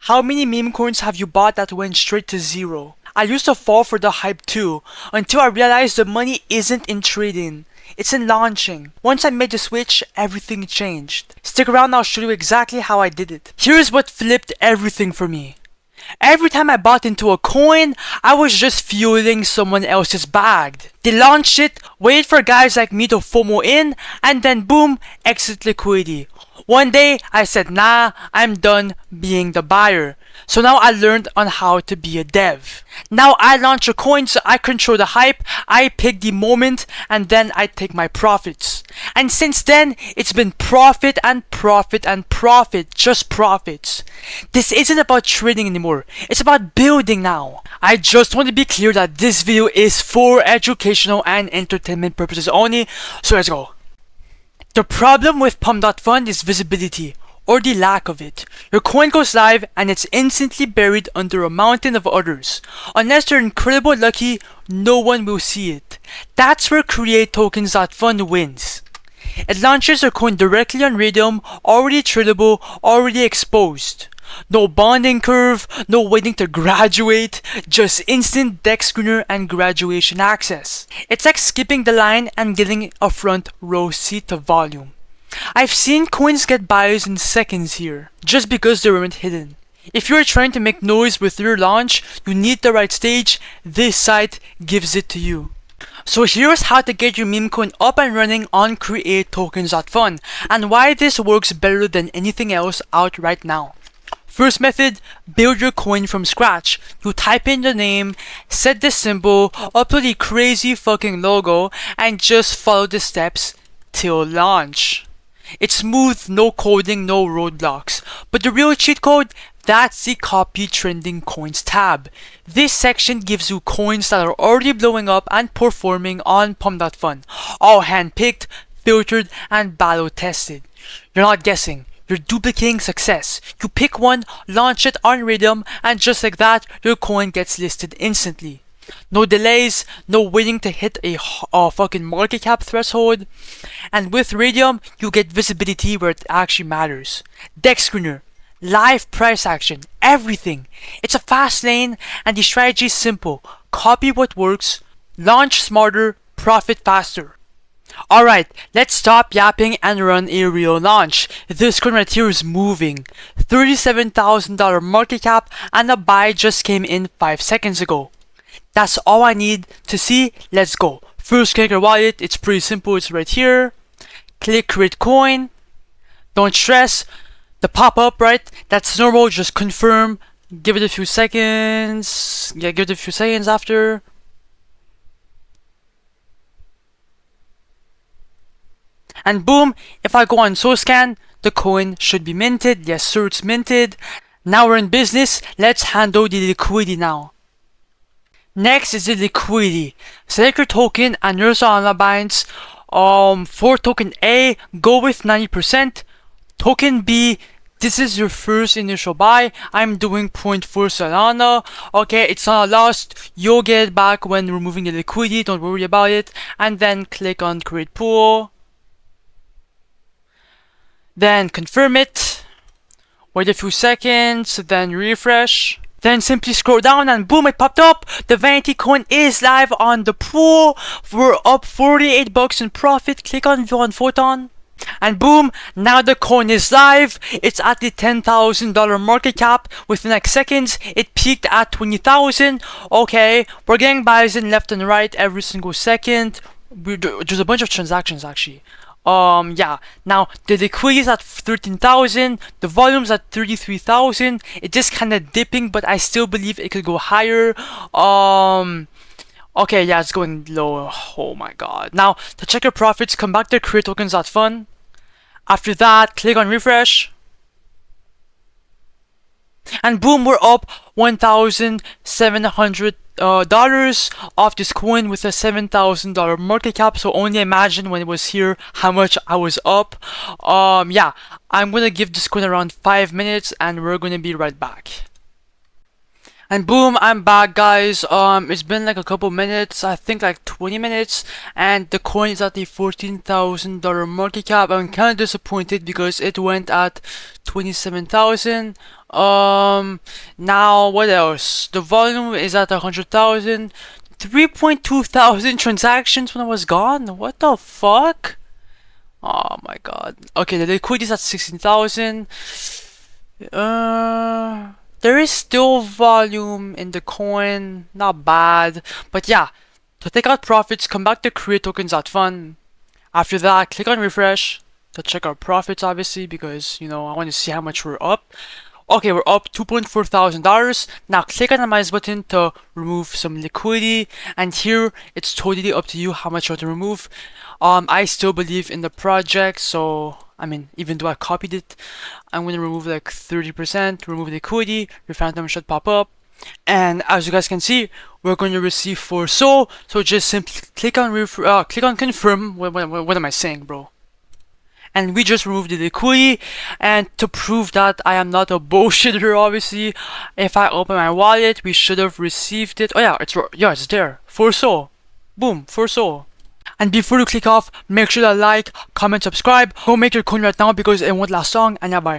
How many meme coins have you bought that went straight to zero? I used to fall for the hype too, until I realized the money isn't in trading, it's in launching. Once I made the switch, everything changed. Stick around, I'll show you exactly how I did it. Here's what flipped everything for me. Every time I bought into a coin, I was just fueling someone else's bag. They launched it, waited for guys like me to FOMO in, and then boom, exit liquidity. One day, I said, nah, I'm done being the buyer. So now I learned on how to be a dev. Now I launch a coin, so I control the hype, I pick the moment, and then I take my profits. And since then, it's been profit and profit and profit, just profits. This isn't about trading anymore, it's about building now. I just want to be clear that this video is for educational and entertainment purposes only, so let's go. The problem with Pump.Fun is visibility, or the lack of it. Your coin goes live and it's instantly buried under a mountain of others. Unless you're incredibly lucky, no one will see it. That's where CreateTokens.Fun wins. It launches your coin directly on Raydium, already tradable, already exposed. No bonding curve, no waiting to graduate, just instant deck screener and graduation access. It's like skipping the line and getting a front row seat to volume. I've seen coins get buyers in seconds here, just because they weren't hidden. If you're trying to make noise with your launch, you need the right stage, this site gives it to you. So here's how to get your meme coin up and running on CreateTokens.Fun, and why this works better than anything else out right now. First method, build your coin from scratch. You type in the name, set the symbol, upload the crazy fucking logo, and just follow the steps till launch. It's smooth, no coding, no roadblocks. But the real cheat code, that's the copy trending coins tab. This section gives you coins that are already blowing up and performing on Pump.Fun. All handpicked, filtered, and battle tested. You're not guessing. You're duplicating success. You pick one, launch it on Raydium, and just like that, your coin gets listed instantly. No delays, no waiting to hit a fucking market cap threshold. And with Raydium, you get visibility where it actually matters. Deck screener, live price action, everything. It's a fast lane, and the strategy is simple. Copy what works, launch smarter, profit faster. Alright, let's stop yapping and run a real launch. This coin right here is moving. $37,000 market cap, and a buy just came in 5 seconds ago. That's all I need to see. Let's go. First, click your wallet. It's pretty simple. It's right here. Click create coin. Don't stress. The pop-up, right? That's normal. Just confirm. Give it a few seconds. Yeah, give it a few seconds after. And boom, if I go on SoScan, the coin should be minted. Yes sir, it's minted. Now we're in business. Let's handle the liquidity now. Next is the liquidity. Select your token and your Solana binds. For token A, go with 90%. Token B, this is your first initial buy. I'm doing 0.4 Solana. Okay, it's not a loss. You'll get it back when removing the liquidity. Don't worry about it. And then click on create pool. Then confirm it, wait a few seconds, then refresh, then simply scroll down and boom, it popped up. The vanity coin is live on the pool. We're up 48 bucks in profit. Click on view on Photon and boom, now the coin is live. It's at the $10,000 market cap. Within like seconds, it peaked at 20,000. Okay, we're getting buys in left and right every single second. There's a bunch of transactions actually. Yeah, now the liquidity is at 13,000, the volume's at 33,000. It's just kind of dipping, but I still believe it could go higher. Okay, yeah, it's going low. Oh my god. Now, to check your profits, come back to CreateTokens.Fun. After that, click on refresh. And boom, we're up $1,700 off this coin with a $7,000 market cap. So only imagine when it was here how much I was up. Yeah, I'm gonna give this coin around 5 minutes and we're gonna be right back. And boom, I'm back, guys. It's been like a couple minutes, I think like 20 minutes, and the coin is at the $14,000 market cap. I'm kind of disappointed because it went at 27,000. Now what else? The volume is at 100,000. 3.2 thousand transactions when I was gone. What the fuck? Oh my god. Okay, the liquidity is at 16,000. There is still volume in the coin, not bad. But yeah, to take out profits, come back to create-tokens.fun. After that, click on refresh to check our profits, obviously, because you know I want to see how much we're up. Okay, we're up $2,400. Now click on the minus button to remove some liquidity, and here it's totally up to you how much you want to remove. I still believe in the project, so I mean, even though I copied it, I'm gonna remove like 30%, remove liquidity, your phantom should pop up. And as you guys can see, we're going to receive 4 SOL. So just simply click on confirm. What am I saying, bro? And we just removed the liquidity. And to prove that I am not a bullshitter, obviously, if I open my wallet, we should have received it. Oh yeah, it's there. 4 SOL. Boom, 4 SOL. And before you click off, make sure to like, comment, subscribe. Go make your coin right now because it won't last long. And yeah, bye.